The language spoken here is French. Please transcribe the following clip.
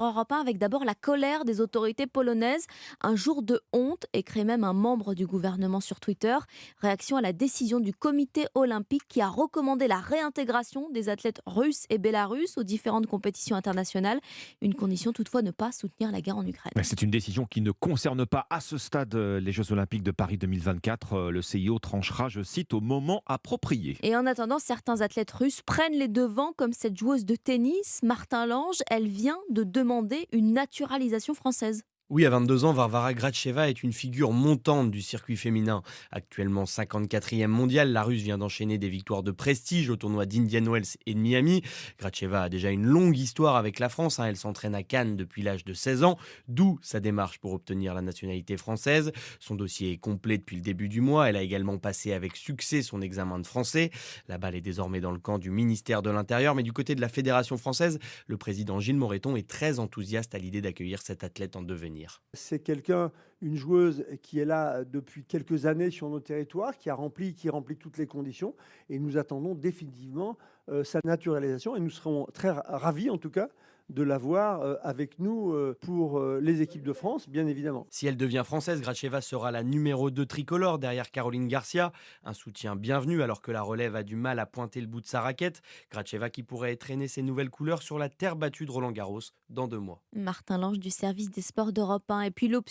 Europe 1 avec d'abord la colère des autorités polonaises, un jour de honte, écrit même un membre du gouvernement sur Twitter. Réaction à la décision du comité olympique qui a recommandé la réintégration des athlètes russes et bélarusses aux différentes compétitions internationales. Une condition toutefois, ne pas soutenir la guerre en Ukraine. Mais c'est une décision qui ne concerne pas à ce stade les Jeux Olympiques de Paris 2024. Le CIO tranchera, je cite, au moment approprié. Et en attendant, certains athlètes russes prennent les devants, comme cette joueuse de tennis, Martin Lange. Elle vient de demander une naturalisation française. Oui, à 22 ans, Varvara Gracheva est une figure montante du circuit féminin. Actuellement 54e mondiale, la Russe vient d'enchaîner des victoires de prestige au tournoi d'Indian Wells et de Miami. Gracheva a déjà une longue histoire avec la France. Elle s'entraîne à Cannes depuis l'âge de 16 ans, d'où sa démarche pour obtenir la nationalité française. Son dossier est complet depuis le début du mois. Elle a également passé avec succès son examen de français. La balle est désormais dans le camp du ministère de l'Intérieur. Mais du côté de la Fédération française, le président Gilles Moreton est très enthousiaste à l'idée d'accueillir cet athlète en devenir. C'est quelqu'un, une joueuse qui est là depuis quelques années sur nos territoires, qui remplit toutes les conditions. Et nous attendons définitivement sa naturalisation. Et nous serons très ravis, en tout cas, de l'avoir avec nous pour les équipes de France, bien évidemment. Si elle devient française, Gracheva sera la numéro 2 tricolore derrière Caroline Garcia. Un soutien bienvenu alors que la relève a du mal à pointer le bout de sa raquette. Gracheva qui pourrait traîner ses nouvelles couleurs sur la terre battue de Roland-Garros dans 2 mois. Martin Lange du service des sports d'Europe 1. Et puis l'option